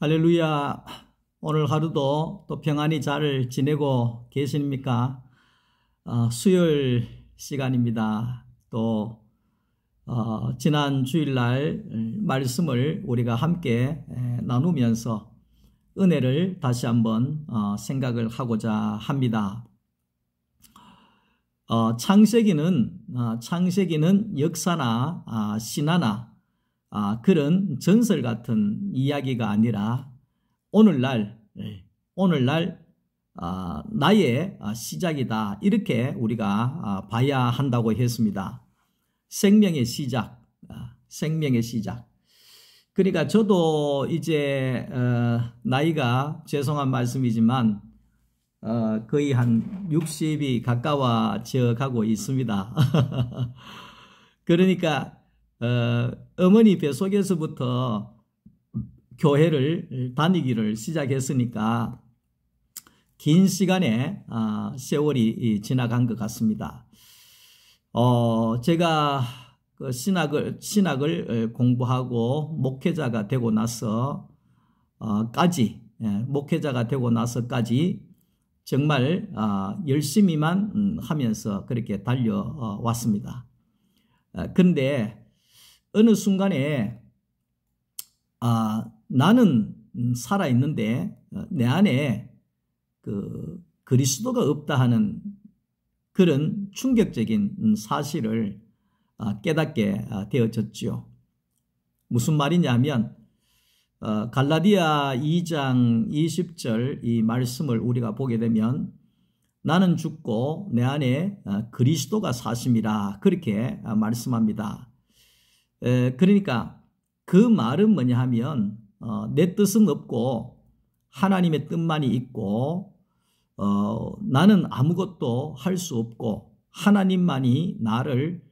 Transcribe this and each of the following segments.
할렐루야. 오늘 하루도 또 평안히 잘 지내고 계십니까? 수요일 시간입니다. 또 지난 주일날 말씀을 우리가 함께 나누면서 은혜를 다시 한번 생각을 하고자 합니다. 창세기는 역사나 신화나 그런 전설 같은 이야기가 아니라 오늘날 나의 시작이다, 이렇게 우리가 봐야 한다고 했습니다. 생명의 시작. 그러니까 저도 이제 나이가, 죄송한 말씀이지만 거의 한 60이 가까워져 가고 있습니다. 그러니까 어머니 뱃속에서부터 교회를 다니기를 시작했으니까 긴 시간의 세월이 지나간 것 같습니다. 제가 그 신학을 공부하고 목회자가 되고 나서까지 정말 열심히만 하면서 그렇게 달려왔습니다. 그런데 어느 순간에 나는 살아있는데 내 안에 그 그리스도가 없다 하는 그런 충격적인 사실을 깨닫게 되어졌지요. 무슨 말이냐면 갈라디아 2장 20절 이 말씀을 우리가 보게 되면 나는 죽고 내 안에 그리스도가 사심이라, 그렇게 말씀합니다. 그러니까 그 말은 뭐냐 하면 내 뜻은 없고 하나님의 뜻만이 있고 나는 아무것도 할 수 없고 하나님만이 나를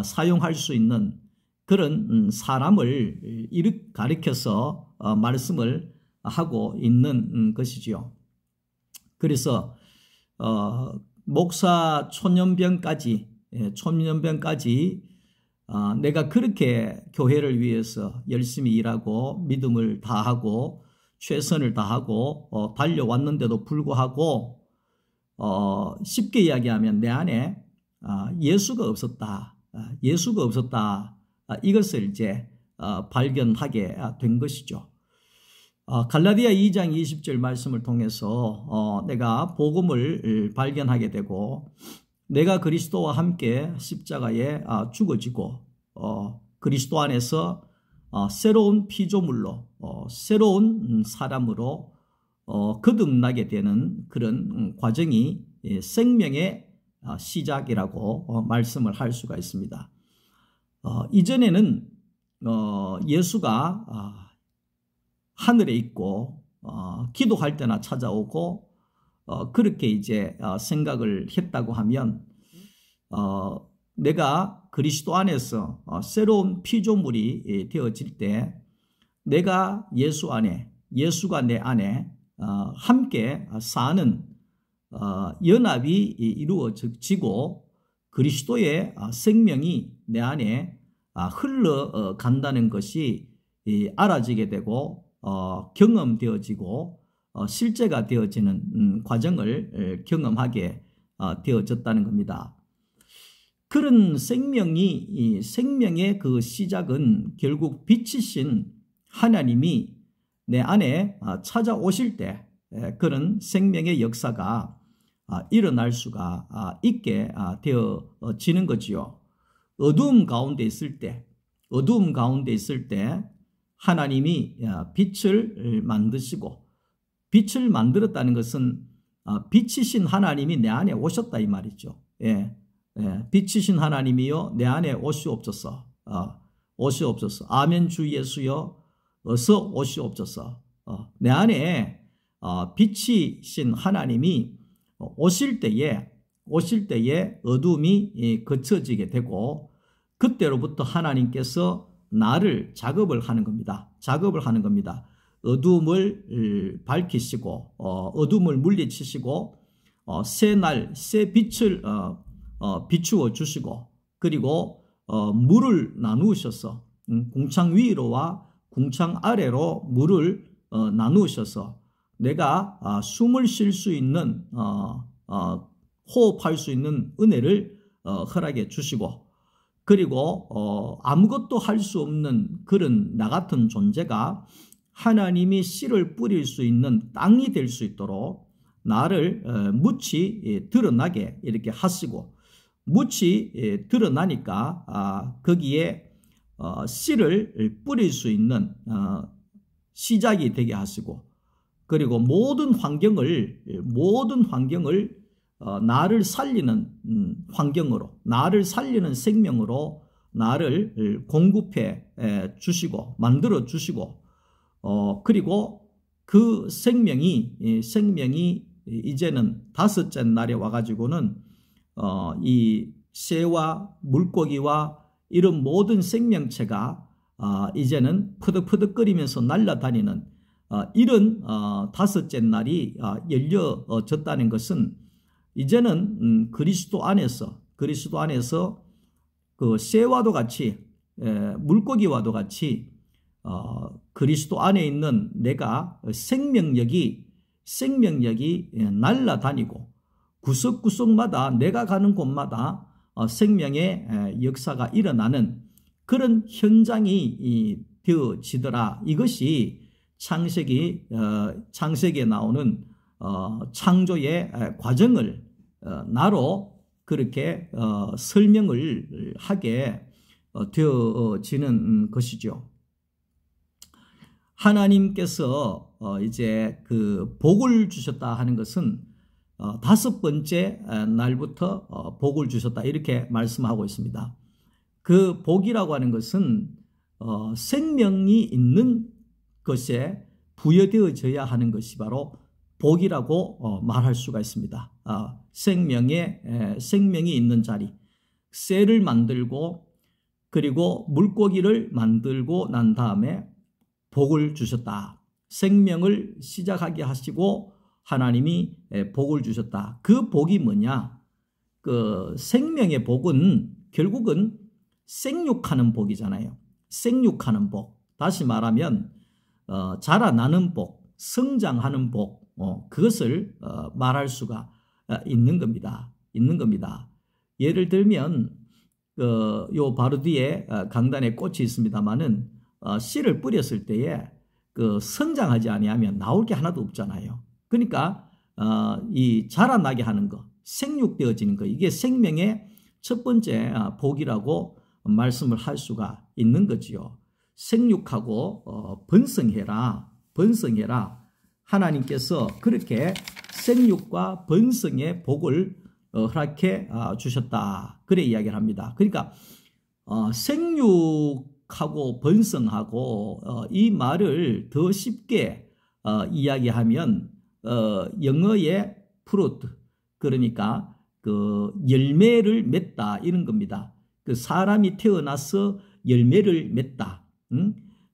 사용할 수 있는 그런 사람을 가리켜서 말씀을 하고 있는 것이지요. 그래서 목사 초년병까지 내가 그렇게 교회를 위해서 열심히 일하고 믿음을 다하고 최선을 다하고 달려왔는데도 불구하고 쉽게 이야기하면 내 안에 예수가 없었다. 이것을 이제 발견하게 된 것이죠. 갈라디아 2장 20절 말씀을 통해서 내가 복음을 발견하게 되고 내가 그리스도와 함께 십자가에 죽어지고 그리스도 안에서 새로운 피조물로 새로운 사람으로 거듭나게 되는 그런 과정이 생명의 시작이라고 말씀을 할 수가 있습니다. 이전에는 예수가 하늘에 있고 기도할 때나 찾아오고 그렇게 이제 생각을 했다고 하면 내가 그리스도 안에서 새로운 피조물이 되어질 때 내가 예수 안에, 예수가 내 안에 함께 사는 연합이 이루어지고 그리스도의 생명이 내 안에 흘러간다는 것이 알아지게 되고 경험되어지고 실제가 되어지는 과정을 경험하게 되어졌다는 겁니다. 그런 생명의 그 시작은 결국 빛이신 하나님이 내 안에 찾아오실 때 그런 생명의 역사가 일어날 수가 있게 되어지는 거지요. 어두움 가운데 있을 때 하나님이 빛을 만드시고, 빛을 만들었다는 것은 빛이신 하나님이 내 안에 오셨다 이 말이죠. 빛이신 하나님이여 내 안에 오시옵소서. 아멘. 주 예수여 어서 오시옵소서. 내 안에 빛이신 하나님이 오실 때에 어둠이 거쳐지게 되고 그때로부터 하나님께서 나를 작업을 하는 겁니다. 어둠을 밝히시고 어둠을 물리치시고 새 빛을 비추어 주시고, 그리고 물을 나누셔서 궁창 위로와 궁창 아래로 물을 나누셔서 내가 숨을 쉴 수 있는 호흡할 수 있는 은혜를 허락해 주시고, 그리고 아무것도 할 수 없는 그런 나 같은 존재가 하나님이 씨를 뿌릴 수 있는 땅이 될 수 있도록 나를 묻히 드러나게 이렇게 하시고, 묻히 드러나니까 거기에 씨를 뿌릴 수 있는 시작이 되게 하시고, 그리고 모든 환경을 나를 살리는 환경으로, 나를 살리는 생명으로 나를 공급해 주시고 만들어 주시고, 그리고 그 생명이 이제는 다섯째 날에 와가지고는 이 새와 물고기와 이런 모든 생명체가 이제는 퍼득퍼득거리면서 날아다니는 이런 다섯째 날이 열려졌다는 것은, 이제는 그리스도 안에서 그 새와도 같이 물고기와도 같이 그리스도 안에 있는 내가 생명력이 날아다니고, 구석구석마다 내가 가는 곳마다 생명의 역사가 일어나는 그런 현장이 되어지더라. 이것이 창세기에 나오는 창조의 과정을 나로 그렇게 설명을 하게 되어지는 것이죠. 하나님께서 이제 그 복을 주셨다 하는 것은 다섯 번째 날부터 복을 주셨다 이렇게 말씀하고 있습니다. 그 복이라고 하는 것은 생명이 있는 것에 부여되어져야 하는 것이 바로 복이라고 말할 수가 있습니다. 생명이 있는 자리, 새를 만들고 그리고 물고기를 만들고 난 다음에 복을 주셨다. 생명을 시작하게 하시고 하나님이 복을 주셨다. 그 복이 뭐냐? 그 생명의 복은 결국은 생육하는 복이잖아요. 생육하는 복. 다시 말하면 자라나는 복, 성장하는 복, 그것을 말할 수가 있는 겁니다. 예를 들면 요 바로 뒤에 강단에 꽃이 있습니다만은 씨를 뿌렸을 때에 그 성장하지 아니하면 나올 게 하나도 없잖아요. 그러니까 이 자라나게 하는 거, 생육되어지는 거, 이게 생명의 첫 번째 복이라고 말씀을 할 수가 있는 거지요. 생육하고 번성해라. 하나님께서 그렇게 생육과 번성의 복을 허락해 주셨다. 그래 이야기를 합니다. 그러니까 생육하고 번성하고 이 말을 더 쉽게 이야기하면 영어의 fruit, 그러니까 그 열매를 맺다 이런 겁니다. 그 사람이 태어나서 열매를 맺다.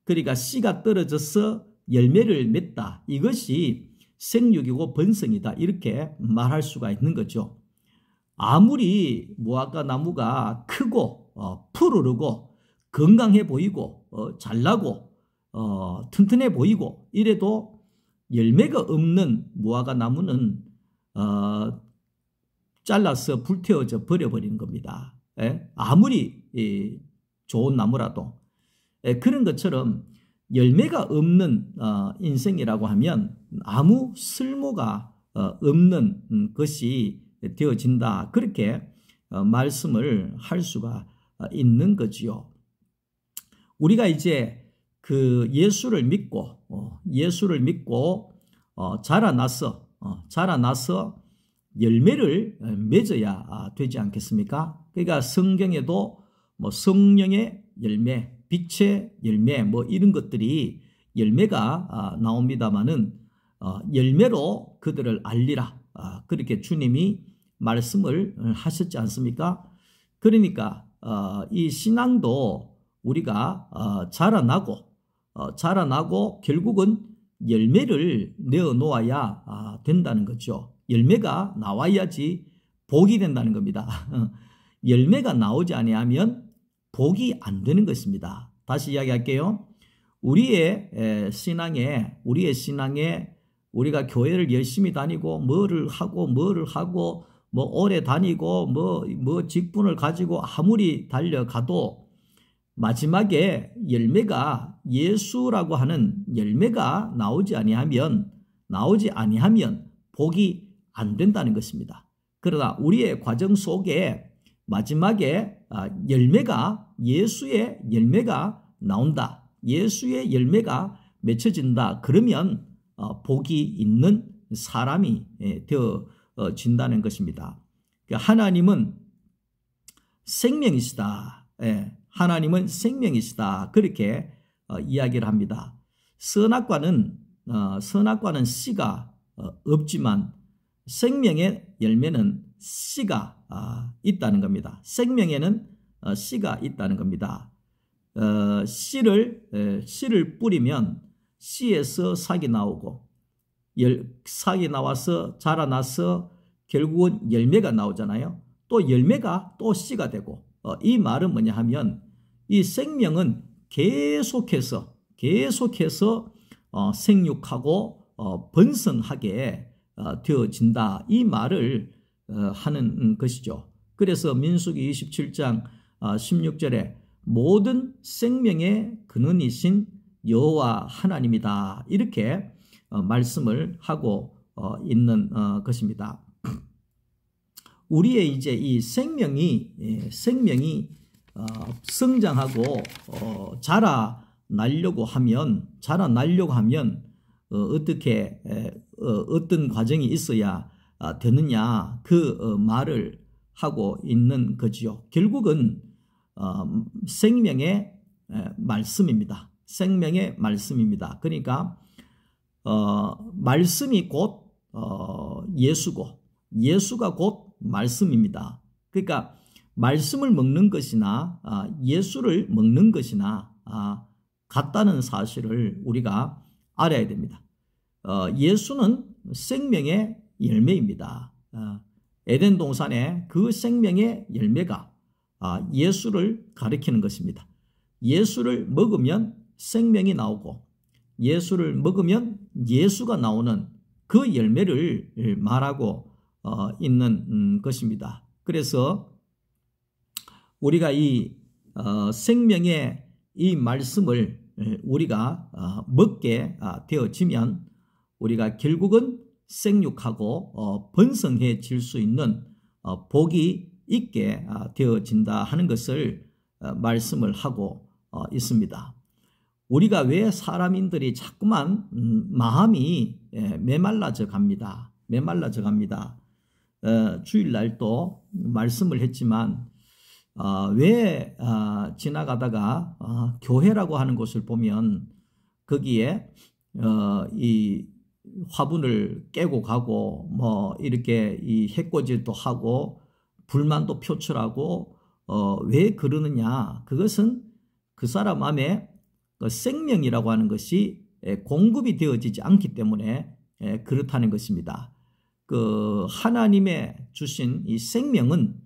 그러니까 씨가 떨어져서 열매를 맺다. 이것이 생육이고 번성이다. 이렇게 말할 수가 있는 거죠. 아무리 무화과 나무가 크고 푸르르고 건강해 보이고 잘나고 튼튼해 보이고 이래도 열매가 없는 무화과 나무는 잘라서 불태워져 버려버리는 겁니다. 아무리 좋은 나무라도. 그런 것처럼 열매가 없는 인생이라고 하면 아무 쓸모가 없는 것이 되어진다. 그렇게 말씀을 할 수가 있는 거지요. 우리가 이제 그 예수를 믿고 자라나서 열매를 맺어야 되지 않겠습니까? 그러니까 성경에도 뭐 성령의 열매, 빛의 열매 뭐 이런 것들이 열매가 나옵니다마는 열매로 그들을 알리라. 그렇게 주님이 말씀을 하셨지 않습니까? 그러니까 이 신앙도 우리가 자라나고 결국은 열매를 내어놓아야 된다는 거죠. 열매가 나와야지 복이 된다는 겁니다. 열매가 나오지 아니하면 복이 안 되는 것입니다. 다시 이야기할게요. 우리의 신앙에 우리가 교회를 열심히 다니고 뭐를 하고 뭐 오래 다니고 뭐 직분을 가지고 아무리 달려가도 마지막에 열매가 예수라고 하는 열매가 나오지 아니하면 복이 안 된다는 것입니다. 그러나 우리의 과정 속에 마지막에 예수의 열매가 나온다. 예수의 열매가 맺혀진다. 그러면 복이 있는 사람이 되어진다는 것입니다. 하나님은 생명이시다. 하나님은 생명이시다. 그렇게 이야기를 합니다. 선악과는 씨가 없지만 생명의 열매는 씨가 있다는 겁니다. 생명에는 씨가 있다는 겁니다. 씨를 뿌리면 씨에서 싹이 나오고 싹이 나와서 자라나서 결국은 열매가 나오잖아요. 또 열매가 또 씨가 되고 이 말은 뭐냐 하면 이 생명은 계속해서 생육하고 번성하게 되어진다. 이 말을 하는 것이죠. 그래서 민수기 27장 16절에 모든 생명의 근원이신 여호와 하나님이다. 이렇게 말씀을 하고 있는 것입니다. 우리의 이제 이 생명이 성장하고 자라나려고 하면 어떻게 어떤 과정이 있어야 되느냐 그 말을 하고 있는 거지요. 결국은 생명의 말씀입니다. 생명의 말씀입니다. 그러니까 말씀이 곧 예수고 예수가 곧 말씀입니다. 그러니까 말씀을 먹는 것이나 예수를 먹는 것이나 같다는 사실을 우리가 알아야 됩니다. 예수는 생명의 열매입니다. 에덴 동산의 그 생명의 열매가 예수를 가리키는 것입니다. 예수를 먹으면 생명이 나오고 예수를 먹으면 예수가 나오는 그 열매를 말하고 있는 것입니다. 그래서 우리가 이 생명의 이 말씀을 우리가 먹게 되어지면 우리가 결국은 생육하고 번성해질 수 있는 복이 있게 되어진다 하는 것을 말씀을 하고 있습니다. 우리가 왜 사람인들이 자꾸만 마음이 메말라져 갑니다. 주일날도 말씀을 했지만 왜 지나가다가 교회라고 하는 곳을 보면 거기에 이 화분을 깨고 가고 뭐 이렇게 이 해코지도 하고 불만도 표출하고 왜 그러느냐? 그것은 그 사람 안에 그 생명이라고 하는 것이 공급이 되어지지 않기 때문에 그렇다는 것입니다. 그 하나님의 주신 이 생명은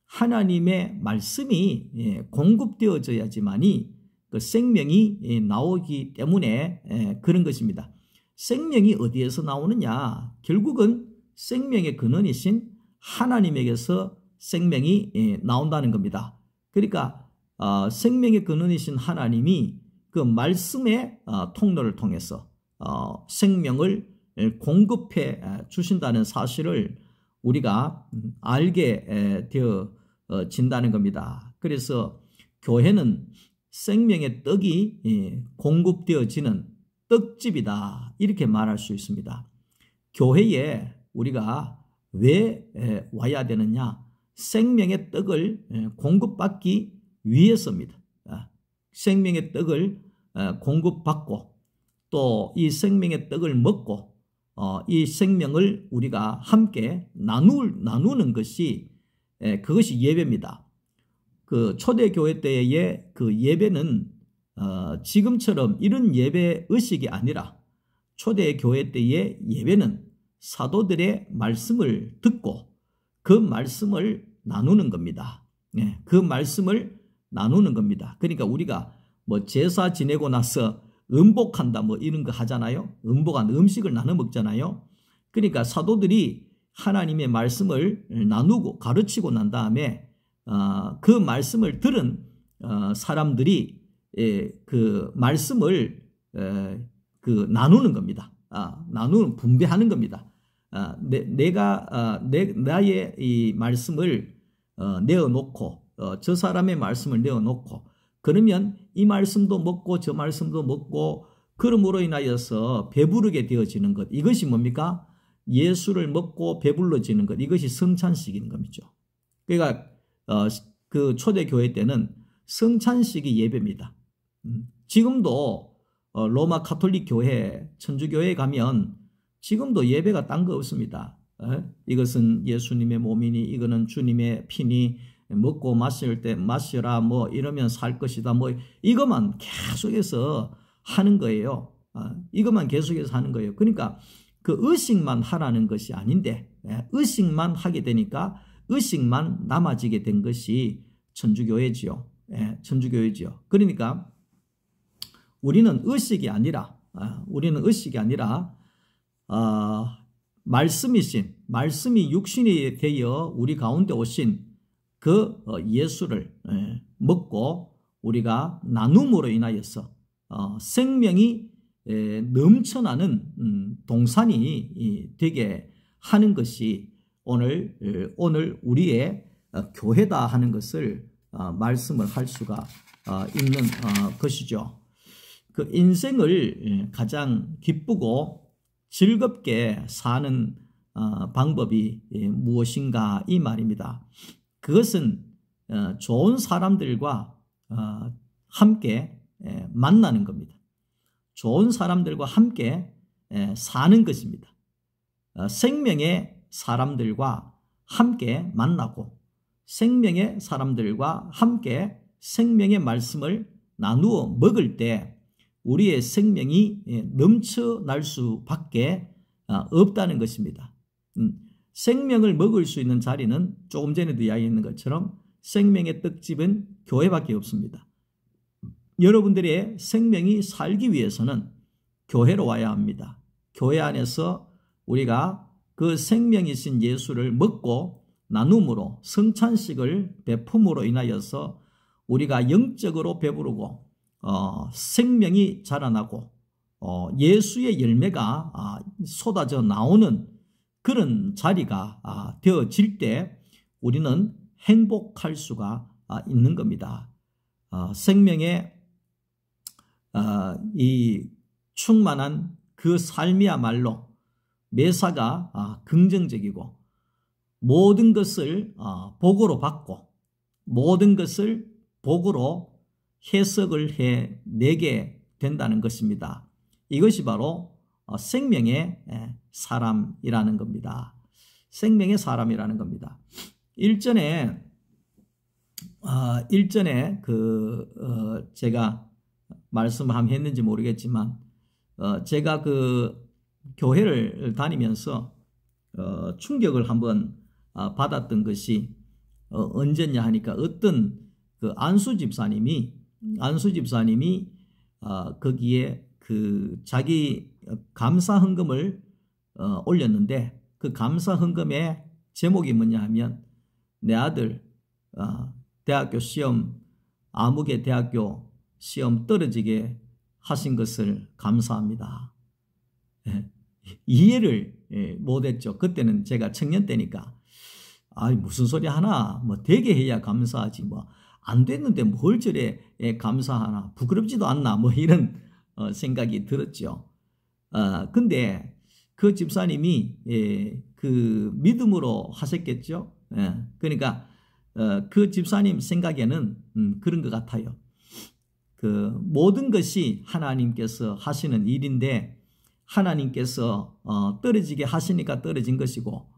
하나님의 말씀이 공급되어져야지만이 그 생명이 나오기 때문에 그런 것입니다. 생명이 어디에서 나오느냐? 결국은 생명의 근원이신 하나님에게서 생명이 나온다는 겁니다. 그러니까 생명의 근원이신 하나님이 그 말씀의 통로를 통해서 생명을 공급해 주신다는 사실을 우리가 알게 되어진다는 겁니다. 그래서 교회는 생명의 떡이 공급되어지는 떡집이다. 이렇게 말할 수 있습니다. 교회에 우리가 왜 와야 되느냐? 생명의 떡을 공급받기 위해서입니다. 생명의 떡을 공급받고 또 이 생명의 떡을 먹고 이 생명을 우리가 함께 나누는 것이 그것이 예배입니다. 그 초대교회 때의 그 예배는 지금처럼 이런 예배 의식이 아니라 초대교회 때의 예배는 사도들의 말씀을 듣고 그 말씀을 나누는 겁니다. 그 말씀을 나누는 겁니다. 그러니까 우리가 뭐 제사 지내고 나서 음복한다 뭐 이런 거 하잖아요. 음복한 음식을 나눠 먹잖아요. 그러니까 사도들이 하나님의 말씀을 나누고 가르치고 난 다음에 그 말씀을 들은 사람들이 그 말씀을 나누는 겁니다. 나누는 분배하는 겁니다. 나의 이 말씀을 내어놓고 저 사람의 말씀을 내어놓고 그러면 이 말씀도 먹고 저 말씀도 먹고 그러므로 인하여서 배부르게 되어지는 것. 이것이 뭡니까? 예수를 먹고 배불러지는 것. 이것이 성찬식인 것이죠. 그러니까 그 초대교회 때는 성찬식이 예배입니다. 지금도 로마 가톨릭 교회, 천주교회에 가면 지금도 예배가 딴 거 없습니다. 이것은 예수님의 몸이니 이거는 주님의 피니 먹고 마실 때 마시라 뭐 이러면 살 것이다 뭐 이것만 계속해서 하는 거예요. 이것만 계속해서 하는 거예요. 그러니까 그 의식만 하라는 것이 아닌데 의식만 하게 되니까 의식만 남아지게 된 것이 천주교회지요. 천주교회지요. 그러니까 우리는 의식이 아니라 말씀이 육신이 되어 우리 가운데 오신 그 예수를 먹고 우리가 나눔으로 인하여서 생명이 넘쳐나는 동산이 되게 하는 것이 오늘 우리의 교회다 하는 것을 말씀을 할 수가 있는 것이죠. 그 인생을 가장 기쁘고 즐겁게 사는 방법이 무엇인가 이 말입니다. 그것은 좋은 사람들과 함께 만나는 겁니다. 좋은 사람들과 함께 사는 것입니다. 생명의 사람들과 함께 만나고 생명의 사람들과 함께 생명의 말씀을 나누어 먹을 때 우리의 생명이 넘쳐날 수밖에 없다는 것입니다. 생명을 먹을 수 있는 자리는 조금 전에도 이야기했는 것처럼 생명의 떡집은 교회밖에 없습니다. 여러분들의 생명이 살기 위해서는 교회로 와야 합니다. 교회 안에서 우리가 그 생명이신 예수를 먹고 나눔으로 성찬식을 베품으로 인하여서 우리가 영적으로 배부르고 생명이 자라나고 예수의 열매가 쏟아져 나오는 그런 자리가 되어질 때 우리는 행복할 수가 있는 겁니다. 생명의 이 충만한 그 삶이야말로 매사가 긍정적이고 모든 것을 복으로 받고 모든 것을 복으로 해석을 해내게 된다는 것입니다. 이것이 바로 생명의 사람이라는 겁니다. 생명의 사람이라는 겁니다. 일전에 제가 말씀을 한번 했는지 모르겠지만 제가 그 교회를 다니면서 충격을 한번 받았던 것이 언제냐 하니까 어떤 그 안수 집사님이 거기에 그 자기 감사 헌금을 올렸는데 그 감사 헌금의 제목이 뭐냐 하면 내 아들 대학교 시험 아무개 대학교 시험 떨어지게 하신 것을 감사합니다. 이해를 못했죠. 그때는 제가 청년 때니까 무슨 소리 하나 뭐 되게 해야 감사하지 뭐 안 됐는데 뭘 저래 감사하나 부끄럽지도 않나 뭐 이런 생각이 들었죠. 근데 그 집사님이 그 믿음으로 하셨겠죠. 그러니까 그 집사님 생각에는 그런 것 같아요. 그 모든 것이 하나님께서 하시는 일인데 하나님께서 떨어지게 하시니까 떨어진 것이고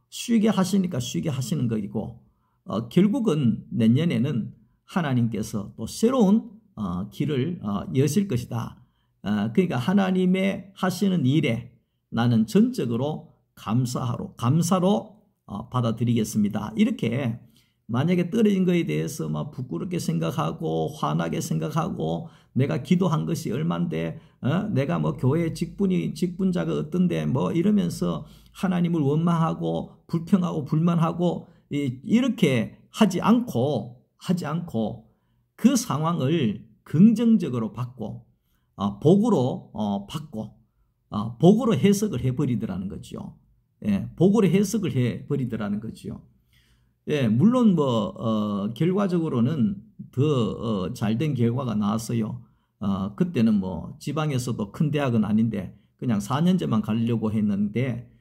쉬게 하시니까 쉬게 하시는 것이고 결국은 내년에는 하나님께서 또 새로운 길을 여실 것이다. 그러니까 하나님의 하시는 일에 나는 전적으로 감사로 받아들이겠습니다. 이렇게 만약에 떨어진 것에 대해서 막 부끄럽게 생각하고 화나게 생각하고 내가 기도한 것이 얼만데, 내가 뭐 교회 직분자가 어떤데, 뭐 이러면서 하나님을 원망하고 불평하고 불만하고 이렇게 하지 않고 그 상황을 긍정적으로 받고 복으로 받고 복으로 해석을 해버리더라는 거죠. 예, 복으로 해석을 해버리더라는 거죠. 예, 물론 뭐 결과적으로는 더 잘된 결과가 나왔어요. 그때는 뭐 지방에서도 큰 대학은 아닌데 그냥 4년제만 가려고 했는데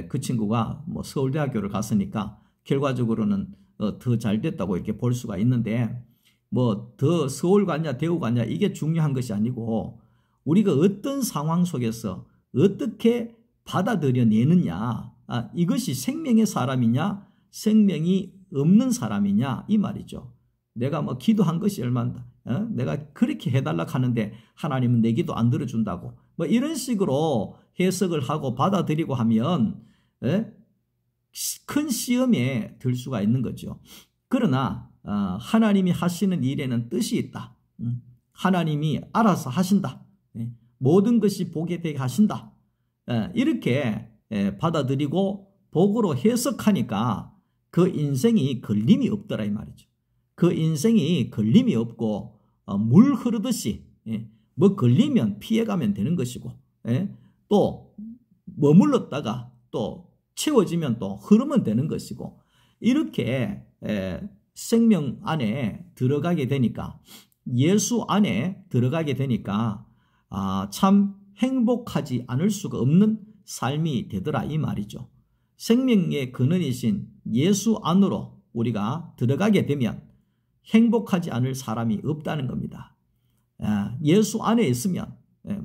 그 친구가 뭐 서울대학교를 갔으니까 결과적으로는 더 잘 됐다고 이렇게 볼 수가 있는데, 뭐 더 서울 갔냐 대구 갔냐 이게 중요한 것이 아니고 우리가 어떤 상황 속에서 어떻게 받아들여내느냐, 이것이 생명의 사람이냐 생명이 없는 사람이냐 이 말이죠. 내가 뭐 기도한 것이 얼마나, 내가 그렇게 해달라 하는데 하나님은 내 기도 안 들어준다고 뭐 이런 식으로 해석을 하고 받아들이고 하면 큰 시험에 들 수가 있는 거죠. 그러나 하나님이 하시는 일에는 뜻이 있다. 하나님이 알아서 하신다. 모든 것이 복에 되게 하신다. 이렇게 받아들이고 복으로 해석하니까 그 인생이 걸림이 없더라 이 말이죠. 그 인생이 걸림이 없고 물 흐르듯이 뭐 걸리면 피해가면 되는 것이고, 또 머물렀다가 또 채워지면 또 흐르면 되는 것이고, 이렇게 생명 안에 들어가게 되니까, 예수 안에 들어가게 되니까 참 행복하지 않을 수가 없는 삶이 되더라 이 말이죠. 생명의 근원이신 예수 안으로 우리가 들어가게 되면 행복하지 않을 사람이 없다는 겁니다. 예수 안에 있으면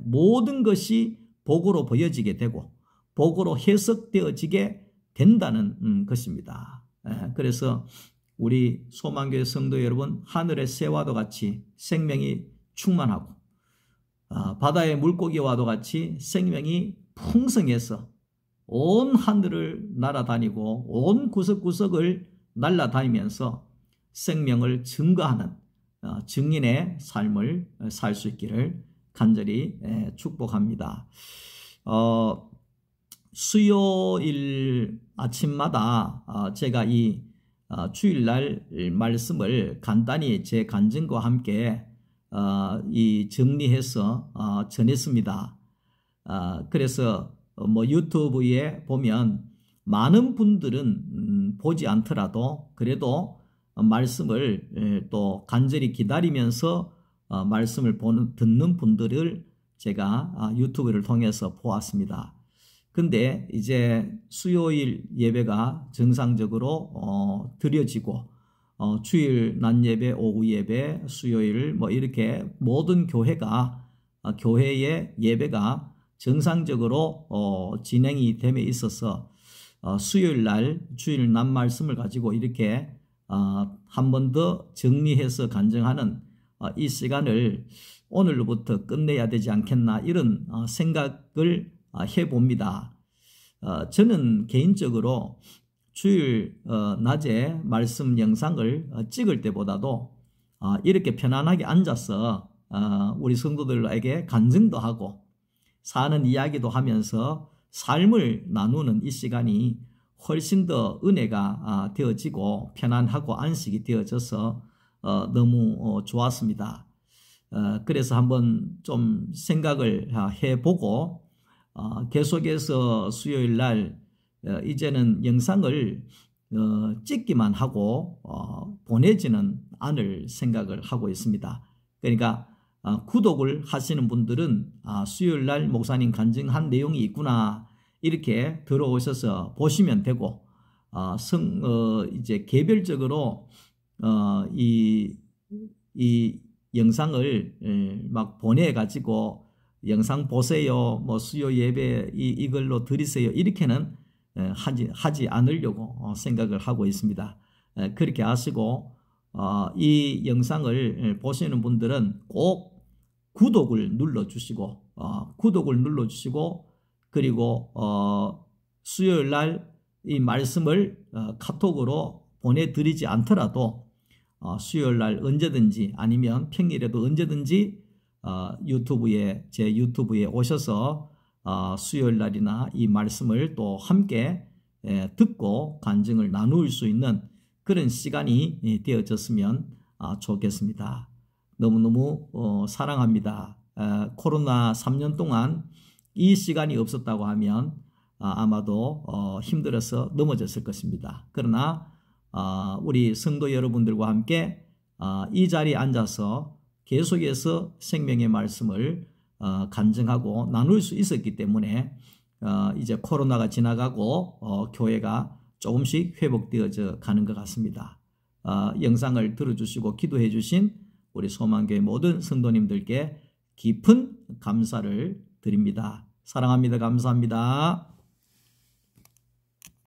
모든 것이 복으로 보여지게 되고 복으로 해석되어지게 된다는 것입니다. 그래서 우리 소망교회 성도 여러분, 하늘의 새와도 같이 생명이 충만하고 바다의 물고기와도 같이 생명이 풍성해서 온 하늘을 날아다니고 온 구석구석을 날아다니면서 생명을 증거하는 증인의 삶을 살 수 있기를 간절히 축복합니다. 수요일 아침마다 제가 이 주일날 말씀을 간단히 제 간증과 함께 이 정리해서 전했습니다. 그래서 뭐 유튜브에 보면 많은 분들은 보지 않더라도 그래도 말씀을 또 간절히 기다리면서 말씀을 듣는 분들을 제가 유튜브를 통해서 보았습니다. 근데 이제 수요일 예배가 정상적으로 드려지고 주일 낮 예배, 오후 예배, 수요일 뭐 이렇게 모든 교회의 예배가 정상적으로 진행이 됨에 있어서 수요일 날 주일 낮 말씀을 가지고 이렇게 한 번 더 정리해서 간증하는 이 시간을 오늘로부터 끝내야 되지 않겠나 이런 생각을 해봅니다. 저는 개인적으로 주일 낮에 말씀 영상을 찍을 때보다도 이렇게 편안하게 앉아서 우리 성도들에게 간증도 하고 사는 이야기도 하면서 삶을 나누는 이 시간이 훨씬 더 은혜가 되어지고 편안하고 안식이 되어져서 너무 좋았습니다. 그래서 한번 좀 생각을 해보고 계속해서 수요일 날 이제는 영상을 찍기만 하고 보내지는 않을 생각을 하고 있습니다. 그러니까 구독을 하시는 분들은 수요일 날 목사님 간증한 내용이 있구나 이렇게 들어오셔서 보시면 되고, 이제 개별적으로 이 영상을 막 보내가지고 영상 보세요, 뭐 수요 예배 이걸로 드리세요 이렇게는 하지 않으려고 생각을 하고 있습니다. 그렇게 하시고 이 영상을 보시는 분들은 꼭 구독을 눌러주시고 그리고 수요일 날 이 말씀을 카톡으로 보내드리지 않더라도 수요일 날 언제든지 아니면 평일에도 언제든지 제 유튜브에 오셔서 수요일 날이나 이 말씀을 또 함께 듣고 간증을 나눌 수 있는 그런 시간이 되어졌으면 좋겠습니다. 너무너무 사랑합니다. 코로나 3년 동안 이 시간이 없었다고 하면 아마도 힘들어서 넘어졌을 것입니다. 그러나 우리 성도 여러분들과 함께 이 자리에 앉아서 계속해서 생명의 말씀을 간증하고 나눌 수 있었기 때문에 이제 코로나가 지나가고 교회가 조금씩 회복되어져 가는 것 같습니다. 영상을 들어주시고 기도해 주신 우리 소망교회 모든 성도님들께 깊은 감사를 드립니다. 사랑합니다. 감사합니다.